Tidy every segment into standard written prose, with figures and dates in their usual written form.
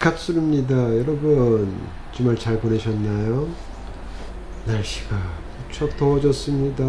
갑술입니다. 여러분 주말 잘 보내셨나요? 날씨가 무척 더워졌습니다.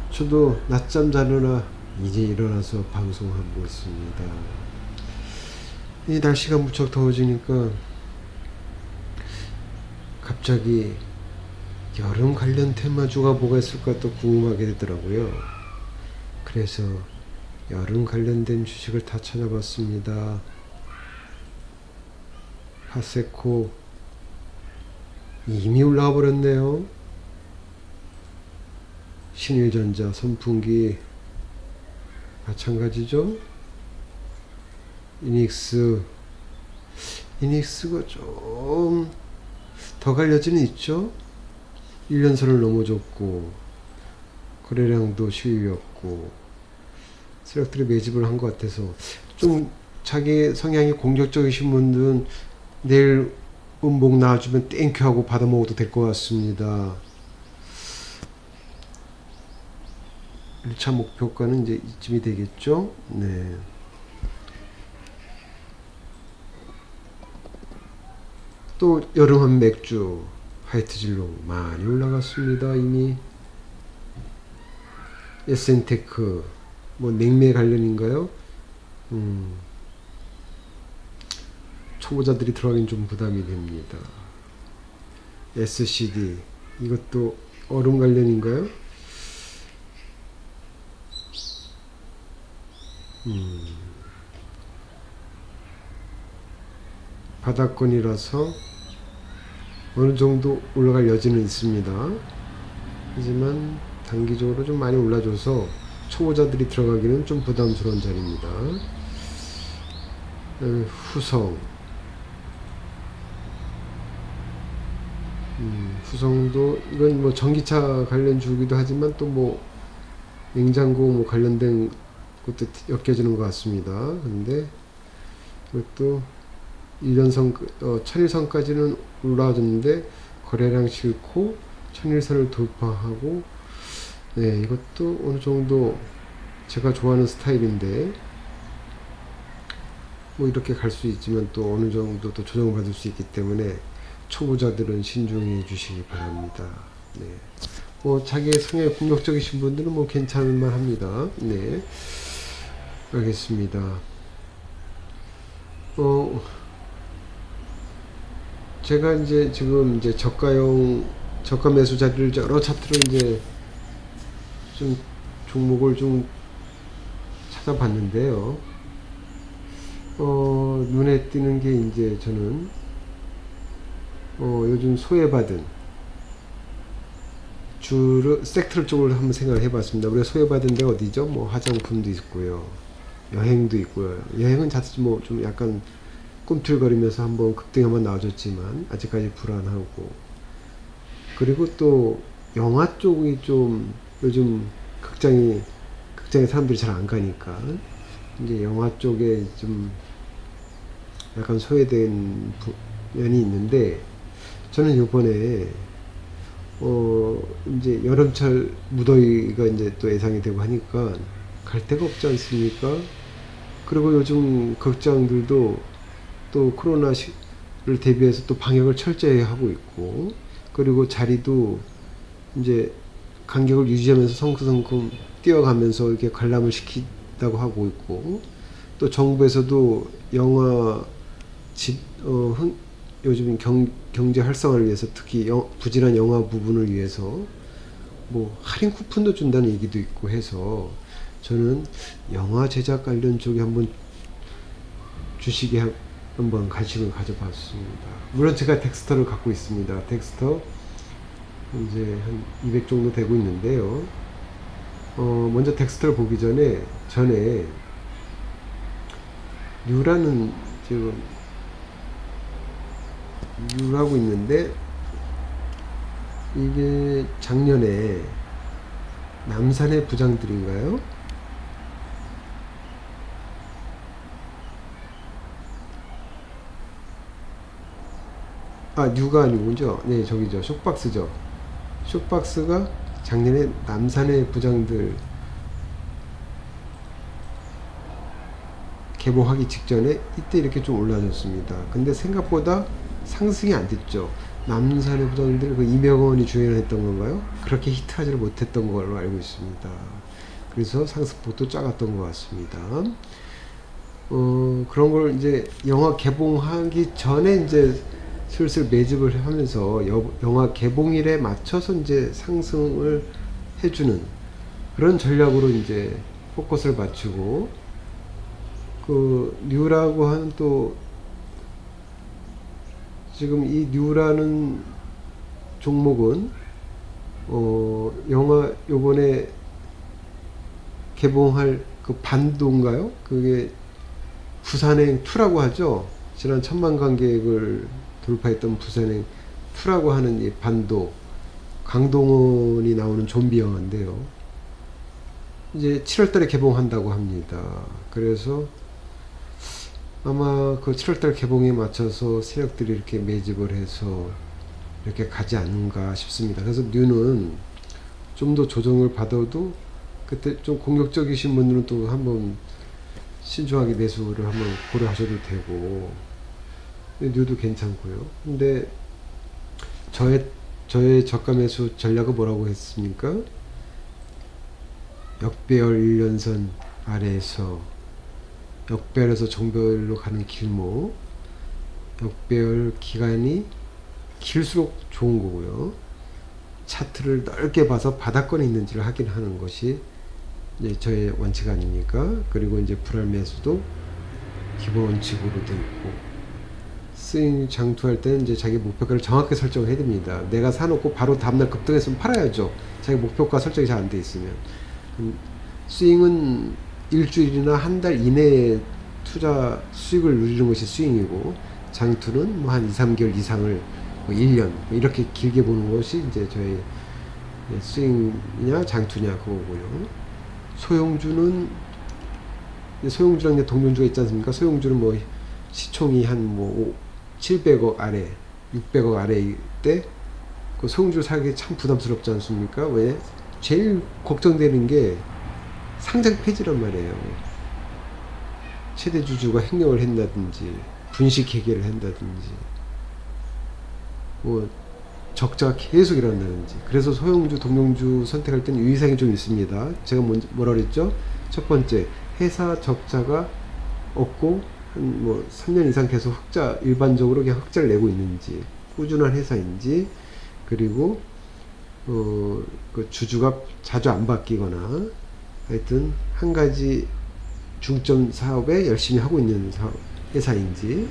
저도 낮잠 자느라 이제 일어나서 방송하고 있습니다. 이 날씨가 무척 더워지니까 갑자기 여름 관련 테마주가 뭐가 있을까 또 궁금하게 되더라고요. 그래서 여름 관련된 주식을 다 찾아봤습니다. 파세코 이미 올라가 버렸네요. 신일전자, 선풍기 마찬가지죠. 이닉스가 좀 더 갈려지는 있죠. 1년선을 넘어졌고 거래량도 시위였고 세력들이 매집을 한 것 같아서 좀 자기 성향이 공격적이신 분들은 내일 음봉 나와주면 땡큐 하고 받아 먹어도 될 것 같습니다. 1차 목표가는 이제 이쯤이 되겠죠. 네. 또 여름한 맥주 화이트 진롱 많이 올라갔습니다. 이미 에센테크 뭐 냉매 관련인가요? 초보자들이 들어가긴 좀 부담이 됩니다. SCD 이것도 얼음 관련인가요? 바닥권이라서 어느 정도 올라갈 여지는 있습니다. 하지만 단기적으로 좀 많이 올라줘서 초보자들이 들어가기는 좀 부담스러운 자리입니다. 후성 후성도 이건 뭐 전기차 관련 주기도 하지만 또 뭐 냉장고 뭐 관련된 것도 엮여지는 것 같습니다. 근데 이것도 1년선 천일선까지는 올라와줬는데 거래량 싫고 천일선을 돌파하고 네 이것도 어느 정도 제가 좋아하는 스타일인데 뭐 이렇게 갈 수 있지만 또 어느 정도 또 조정받을 수 있기 때문에 초보자들은 신중해 주시기 바랍니다. 네. 뭐 자기의 성향이 공격적이신 분들은 뭐 괜찮을 만합니다. 네. 알겠습니다. 제가 이제 지금 이제 저가 매수 자리를 여러 차트로 이제 좀 종목을 좀 찾아봤는데요. 눈에 띄는 게 이제 저는 요즘 소외받은 섹터 쪽으로 한번 생각을 해봤습니다. 우리가 소외받은 데가 어디죠? 뭐 화장품도 있고요, 여행도 있고요. 여행은 자칫 뭐 좀 약간 꿈틀거리면서 한번 급등이 한번 나와줬지만 아직까지 불안하고, 그리고 또 영화 쪽이 좀 요즘 극장에 사람들이 잘 안 가니까 이제 영화 쪽에 좀 약간 소외된 면이 있는데, 저는 요번에 이제 여름철 무더위가 이제 또 예상이 되고 하니까 갈 데가 없지 않습니까? 그리고 요즘 극장들도 또 코로나를 대비해서 또 방역을 철저히 하고 있고, 그리고 자리도 이제 간격을 유지하면서 성큼성큼 뛰어가면서 이렇게 관람을 시킨다고 하고 있고, 또 정부에서도 영화 요즘 경제 활성화를 위해서 특히 부진한 영화 부분을 위해서 뭐 할인 쿠폰도 준다는 얘기도 있고 해서 저는 영화 제작 관련 쪽에 한번 주식에 한번 관심을 가져봤습니다. 물론 제가 덱스터를 갖고 있습니다. 덱스터 이제 한 200 정도 되고 있는데요. 먼저 덱스터를 보기 전에 뉴라는 지금 뉴라고 있는데, 이게 작년에 남산의 부장들인가요? 뉴가 아니고죠. 네, 저기죠. 쇼박스죠. 쇼박스가 작년에 남산의 부장들 개봉하기 직전에 이때 이렇게 좀 올라졌습니다. 근데 생각보다 상승이 안 됐죠. 남산의 부장들 그 이명헌이 주연을 했던 건가요? 그렇게 히트하지를 못했던 걸로 알고 있습니다. 그래서 상승폭도 작았던 것 같습니다. 그런 걸 이제 영화 개봉하기 전에 이제 슬슬 매집을 하면서 영화 개봉일에 맞춰서 이제 상승을 해주는 그런 전략으로 이제 포커스를 맞추고, 그 뉴라고 하는 또 지금 이 뉴라는 종목은 영화 요번에 개봉할 그 반도인가요? 그게 부산행 2라고 하죠. 지난 1000만 관객을 돌파했던 부산행 2라고 하는 이 반도, 강동원이 나오는 좀비 영화인데요. 이제 7월달에 개봉한다고 합니다. 그래서 아마 그 7월달 개봉에 맞춰서 세력들이 이렇게 매집을 해서 이렇게 가지 않는가 싶습니다. 그래서 뉴는 좀 더 조정을 받아도 그때 좀 공격적이신 분들은 또 한번 신중하게 매수를 한번 고려하셔도 되고, 뉴도 괜찮고요. 근데 저의 저가 매수 전략은 뭐라고 했습니까? 역배열 1년선 아래에서 역배열에서 정배열로 가는 길목, 역배열 기간이 길수록 좋은 거고요. 차트를 넓게 봐서 바닥권에 있는지를 확인하는 것이 이제 저의 원칙 아닙니까? 그리고 이제 불알 매수도 기본 원칙으로 되어 있고, 스윙 장투할 때는 이제 자기 목표가를 정확하게 설정을 해야 됩니다. 내가 사놓고 바로 다음날 급등했으면 팔아야죠. 자기 목표가 설정이 잘 안 돼 있으면. 스윙은 일주일이나 한 달 이내에 투자 수익을 누리는 것이 스윙이고, 장투는 뭐 한 2, 3개월 이상을 뭐 1년 뭐 이렇게 길게 보는 것이 이제 저의 스윙이냐 장투냐 그거고요. 소형주는 소형주랑 이제 동종주가 있지 않습니까? 소형주는 뭐 시총이 한 뭐 700억 아래, 600억 아래일 때 그 소형주를 사기 참 부담스럽지 않습니까? 왜? 제일 걱정되는 게 상장 폐지란 말이에요. 최대 주주가 횡령을 한다든지 분식 회계를 한다든지 뭐 적자가 계속 일어난다든지. 그래서 소형주, 동용주 선택할 때는 유의사항이 좀 있습니다. 제가 뭐라 그랬죠? 첫 번째, 회사 적자가 없고 한 뭐 3년 이상 계속 흑자, 일반적으로 그냥 흑자를 내고 있는지, 꾸준한 회사인지, 그리고 그 주주가 자주 안 바뀌거나 하여튼 한 가지 중점 사업에 열심히 하고 있는 회사인지,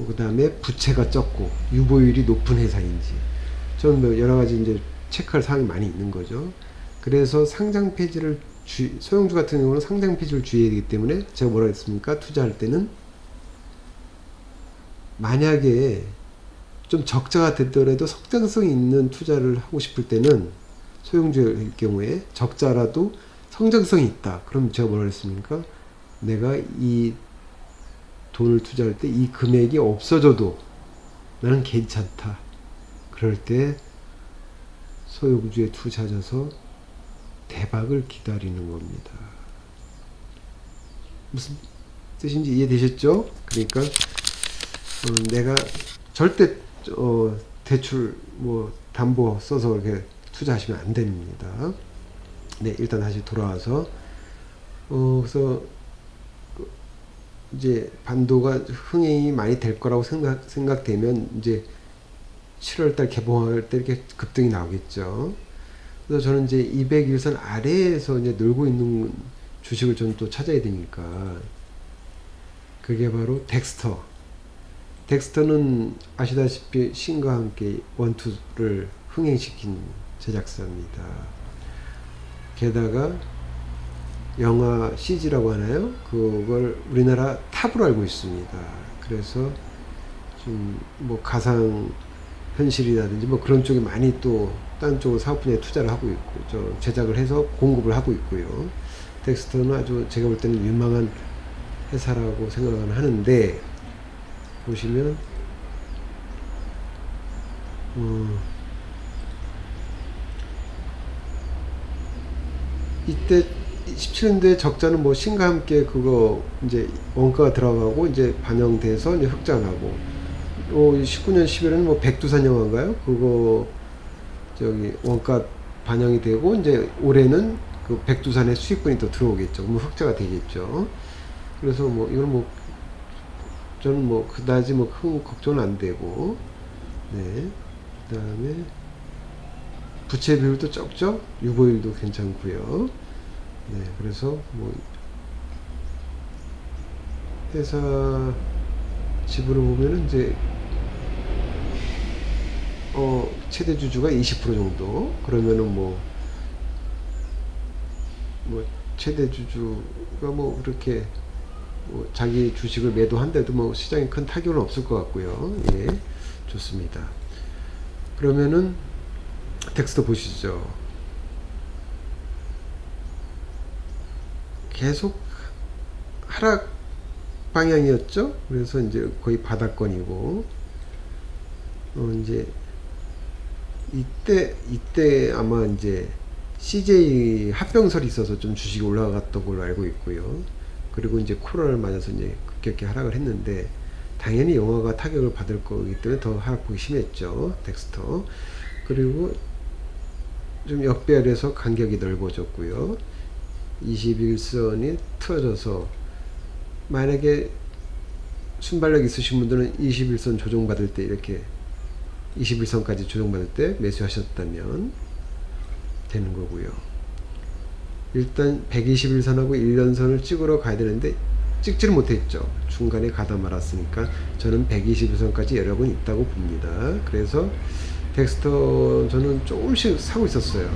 그 다음에 부채가 적고 유보율이 높은 회사인지, 저는 뭐 여러 가지 이제 체크할 사항이 많이 있는 거죠. 그래서 상장 폐지를 소형주 같은 경우는 상장 폐지를 주의해야 되기 때문에 제가 뭐라 했습니까? 투자할 때는 만약에 좀 적자가 됐더라도 성장성이 있는 투자를 하고 싶을 때는 소형주일 경우에 적자라도 성장성이 있다. 그럼 제가 뭐라 했습니까? 내가 이 돈을 투자할 때 이 금액이 없어져도 나는 괜찮다. 그럴 때 소형주에 투자져서 대박을 기다리는 겁니다. 무슨 뜻인지 이해되셨죠? 그러니까 내가 절대 대출 뭐 담보 써서 이렇게 투자하시면 안 됩니다. 네, 일단 다시 돌아와서 그래서 이제 반도가 흥행이 많이 될 거라고 생각되면 이제 7월달 개봉할 때 이렇게 급등이 나오겠죠. 그래서 저는 이제 200일선 아래에서 이제 놀고 있는 주식을 저는 또 찾아야 되니까, 그게 바로 덱스터. 덱스터는 아시다시피 신과 함께 원투를 흥행시킨 제작사입니다. 게다가 영화 CG라고 하나요? 그걸 우리나라 탑으로 알고 있습니다. 그래서 좀 뭐 가상 현실이라든지 뭐 그런 쪽에 많이 또 다른 쪽으로 사업 분야에 투자를 하고 있고, 저 제작을 해서 공급을 하고 있고요. 덱스터는 아주 제가 볼 때는 유망한 회사라고 생각은 하는데, 보시면 이때 17년도에 적자는 뭐 신과 함께 그거 이제 원가가 들어가고 이제 반영돼서 이제 흑자나고, 19년 10월에는 뭐 백두산 영화인가요? 그거 저기 원가 반영이 되고 이제 올해는 그 백두산의 수익분이 또 들어오겠죠. 그러면 흑자가 되겠죠. 그래서 뭐 이건 뭐 저는 뭐 그다지 뭐 큰 걱정은 안 되고, 네. 그다음에 부채 비율도 적죠. 651도 괜찮고요. 네. 그래서 뭐 회사 지분을 보면은 이제 최대 주주가 20% 정도. 그러면은 뭐 최대 주주가 뭐 그렇게 뭐 자기 주식을 매도한데도 뭐 시장에 큰 타격은 없을 것 같고요. 예, 좋습니다. 그러면은 텍스트 보시죠. 계속 하락 방향이었죠. 그래서 이제 거의 바닥권이고, 이제 이때 아마 이제 CJ 합병설이 있어서 좀 주식이 올라갔던 걸로 알고 있고요. 그리고 이제 코로나를 맞아서 이제 급격히 하락을 했는데, 당연히 영화가 타격을 받을 거기 때문에 더 하락폭이 심했죠. 덱스터. 그리고 좀 역배열해서 간격이 넓어졌고요. 21선이 틀어져서, 만약에 순발력 있으신 분들은 21선 조정받을 때 이렇게 21선까지 조정받을 때 매수하셨다면 되는 거고요. 일단 121선하고 1년선을 찍으러 가야 되는데 찍지를 못했죠. 중간에 가다 말았으니까 저는 121선까지 여력은 있다고 봅니다. 그래서 덱스터 저는 조금씩 사고 있었어요.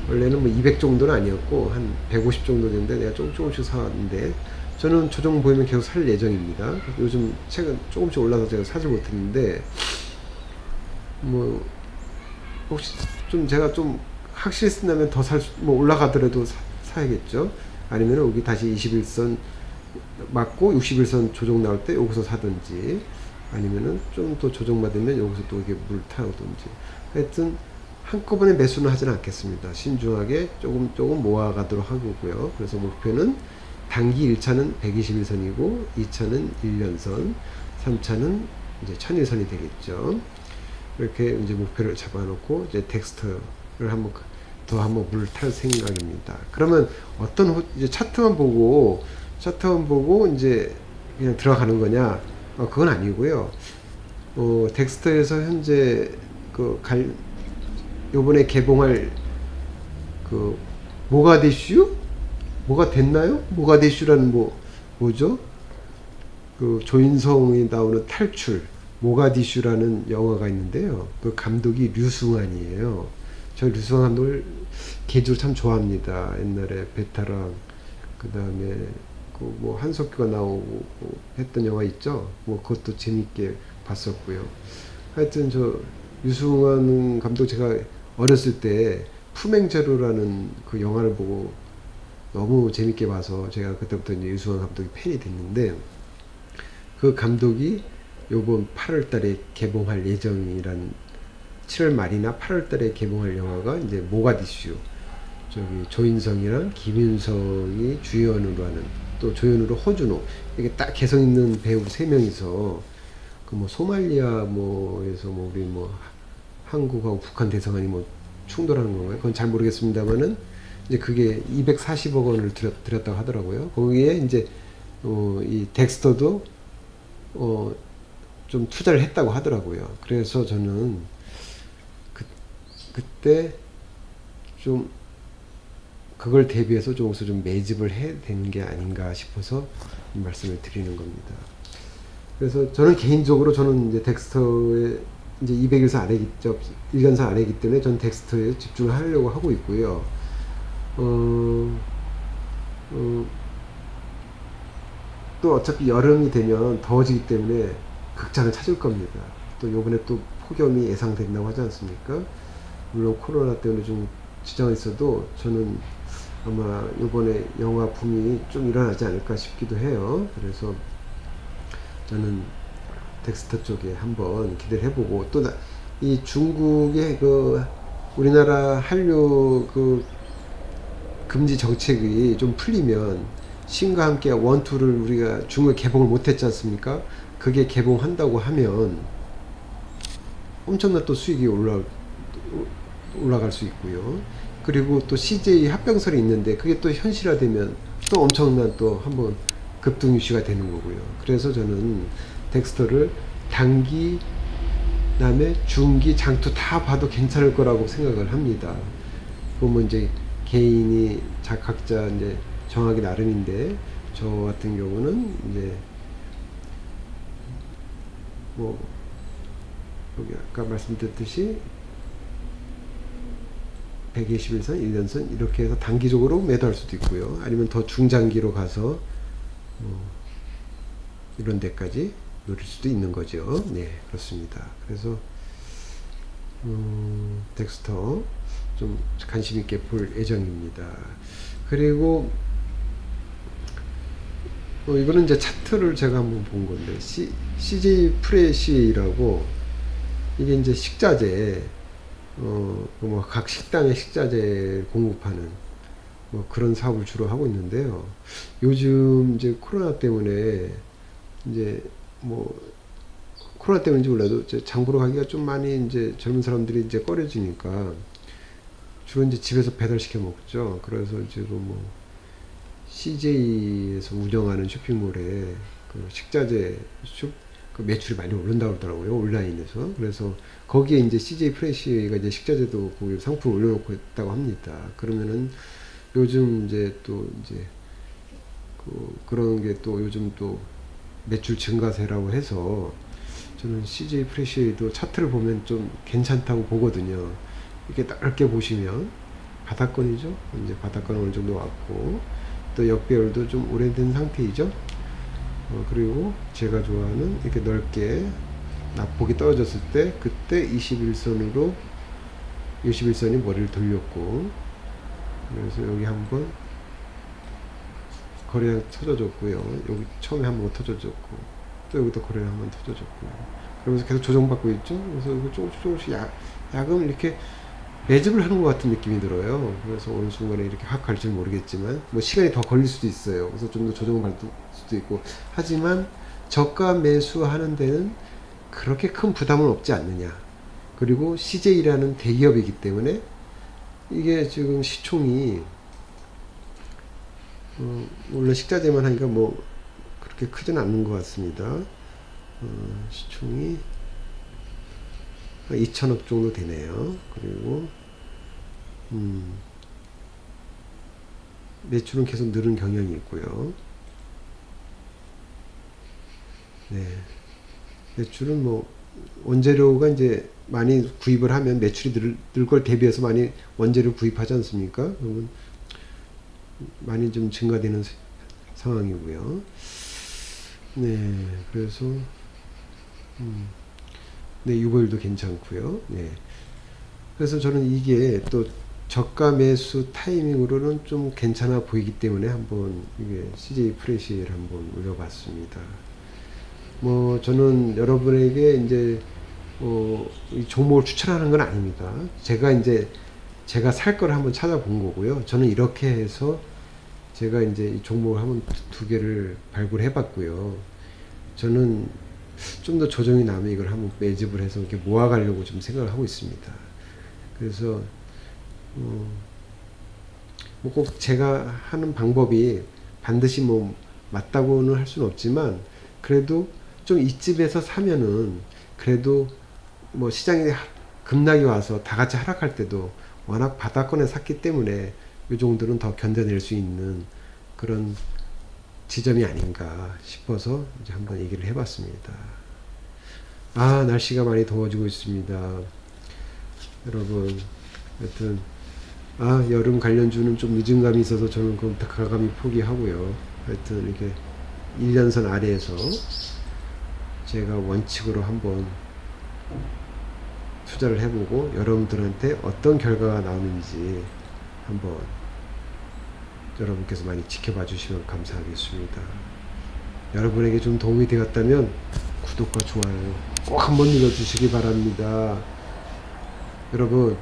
원래는 뭐 200 정도는 아니었고 한 150 정도 됐는데 내가 조금씩 사왔는데, 저는 조정 보이면 계속 살 예정입니다. 요즘 최근 조금씩 올라서 제가 사지 못했는데, 뭐 혹시 좀 제가 좀 확실히 쓴다면 더 뭐 올라가더라도 사야겠죠. 아니면 여기 다시 21선 맞고 61선 조정 나올 때 여기서 사든지, 아니면은 좀 더 조정 받으면 여기서 또 이게 물 타오든지. 하여튼 한꺼번에 매수는 하지는 않겠습니다. 신중하게 조금 모아가도록 하고요. 그래서 목표는 단기 1차는 121선이고 2차는 1년선, 3차는 이제 1001선이 되겠죠. 이렇게 이제 목표를 잡아놓고 이제 텍스트를 한번 물을 탈 생각입니다. 그러면 이제 차트만 보고 이제 그냥 들어가는 거냐? 그건 아니고요. 덱스터에서 현재 요번에 개봉할 모가디슈? 뭐가 됐나요? 모가디슈라는 뭐죠? 조인성이 나오는 탈출, 모가디슈라는 영화가 있는데요. 그 감독이 류승환이에요. 저 류승환 감독을 개인적으로 참 좋아합니다. 옛날에 베테랑, 그 다음에 뭐 한석규가 나오고 했던 영화 있죠. 뭐 그것도 재밌게 봤었고요. 하여튼 저 류승환 감독 제가 어렸을 때 품행제로라는 그 영화를 보고 너무 재밌게 봐서 제가 그때부터 이제 류승환 감독이 팬이 됐는데, 그 감독이 요번 8월 달에 개봉할 예정이란, 7월 말이나 8월 달에 개봉할 영화가 이제 모가디슈. 저기 조인성이랑 김윤성이 주연으로 하는, 또 조연으로 허준호, 이게 딱 개성 있는 배우 3명이서 그 뭐 소말리아 뭐에서 뭐 우리 뭐 한국하고 북한 대사관이 뭐 충돌하는 건가요? 그건 잘 모르겠습니다만은 이제 그게 240억 원을 들였다고 하더라고요. 거기에 이제 이 덱스터도 좀 투자를 했다고 하더라고요. 그래서 저는 그때 좀 그걸 대비해서 좀 매집을 해야 되는 게 아닌가 싶어서 말씀을 드리는 겁니다. 그래서 저는 개인적으로 이제 덱스터에 이제 200일선 안 했죠. 1년선 안 했기 때문에 전 덱스터에 집중을 하려고 하고 있고요. 또 어차피 여름이 되면 더워지기 때문에 극장을 찾을 겁니다. 또 요번에 또 폭염이 예상된다고 하지 않습니까? 물론 코로나 때문에 좀 지장이 있어도 저는 아마 요번에 영화 붐이 좀 일어나지 않을까 싶기도 해요. 그래서 저는 덱스터 쪽에 한번 기대를 해보고, 또 이 중국의 우리나라 한류 금지 정책이 좀 풀리면 신과 함께 원투를 우리가 중국에 개봉을 못했지 않습니까? 그게 개봉한다고 하면 엄청난 또 수익이 올라갈 수 있고요. 그리고 또 CJ 합병설이 있는데 그게 또 현실화되면 또 엄청난 또 한번 급등 유시가 되는 거고요. 그래서 저는 덱스터를 단기, 그다음에 중기, 장투 다 봐도 괜찮을 거라고 생각을 합니다. 그러면 이제 개인이 각자 이제 정하기 나름인데, 저 같은 경우는 이제 뭐 여기 아까 말씀드렸듯이 121선, 1년선 이렇게 해서 단기적으로 매도할 수도 있고요. 아니면 더 중장기로 가서 이런 데까지 노릴 수도 있는 거죠. 네, 그렇습니다. 그래서 덱스터 좀 관심 있게 볼 예정입니다. 그리고 이거는 이제 차트를 제가 한번 본 건데, CJ 프레시라고, 이게 이제 식자재, 뭐 각 식당의 식자재 공급하는 뭐 그런 사업을 주로 하고 있는데요. 요즘 이제 코로나 때문에 이제 뭐 코로나 때문인지 몰라도 이제 장 보러 가기가 좀 많이 이제 젊은 사람들이 이제 꺼려지니까 주로 이제 집에서 배달시켜 먹죠. 그래서 지금 뭐 CJ에서 운영하는 쇼핑몰에 그 식자재 그 매출이 많이 오른다고 그러더라고요. 온라인에서. 그래서 거기에 이제 CJ 프레시가 이제 식자재도 그 상품 올려놓고 있다고 합니다. 그러면은 요즘 이제 또 이제 그런 게 또 요즘 또 매출 증가세라고 해서 저는 CJ 프레시도 차트를 보면 좀 괜찮다고 보거든요. 이렇게 넓게 보시면 바닥권이죠. 이제 바닥권 어느 정도 왔고, 또 역배열도 좀 오래된 상태이죠. 그리고 제가 좋아하는 이렇게 넓게 낙폭이 떨어졌을 때, 그때 21선이 머리를 돌렸고, 그래서 여기 한번 거래량 터져줬고요. 여기 처음에 한번 터져줬고, 또 여기도 거래량 한번 터져줬고요. 그러면서 계속 조정받고 있죠. 그래서 이거 조금씩 야금 이렇게 매집을 하는 것 같은 느낌이 들어요. 그래서 어느 순간에 이렇게 확 갈지 모르겠지만, 뭐 시간이 더 걸릴 수도 있어요. 그래서 좀 더 조정을 받을 수도 있고, 하지만 저가 매수하는 데는 그렇게 큰 부담은 없지 않느냐. 그리고 CJ라는 대기업이기 때문에 이게 지금 시총이 물론 식자재만 하니까 뭐 그렇게 크지는 않는 것 같습니다. 시총이 2천억 정도 되네요. 그리고 매출은 계속 늘은 경향이 있고요. 네, 매출은 뭐 원재료가 이제 많이 구입을 하면 매출이 늘 걸 대비해서 많이 원재료 구입하지 않습니까? 그러면 많이 좀 증가되는 상황이고요. 네, 그래서 네, 유보율도 괜찮고요. 네, 그래서 저는 이게 또 저가 매수 타이밍으로는 좀 괜찮아 보이기 때문에 한번 이게 CJ 프레시를 한번 올려봤습니다. 뭐 저는 여러분에게 이제 이 종목을 추천하는 건 아닙니다. 제가 살 거를 한번 찾아본 거고요. 저는 이렇게 해서 제가 이제 이 종목을 한번 두 개를 발굴해 봤고요. 저는 좀 더 조정이 나면 이걸 한번 매집을 해서 이렇게 모아가려고 좀 생각을 하고 있습니다. 그래서 뭐 꼭 제가 하는 방법이 반드시 뭐 맞다고는 할 수는 없지만, 그래도 좀 이쯤에서 사면은 그래도 뭐 시장이 급락이 와서 다 같이 하락할 때도 워낙 바닥권에 샀기 때문에 이 정도는 더 견뎌낼 수 있는 그런 지점이 아닌가 싶어서 이제 한번 얘기를 해봤습니다. 날씨가 많이 더워지고 있습니다. 여러분, 하여튼 여름 관련주는 좀 늦은 감이 있어서 저는 그럼 과감히 포기하고요. 하여튼 이렇게 1년선 아래에서 제가 원칙으로 한번 투자를 해보고 여러분들한테 어떤 결과가 나오는지 한번 여러분께서 많이 지켜봐 주시면 감사하겠습니다. 여러분에게 좀 도움이 되었다면 구독과 좋아요 꼭 한번 눌러주시기 바랍니다. 여러분,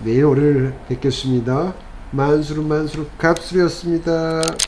내일 월요일 뵙겠습니다. 만수르 갑수르였습니다.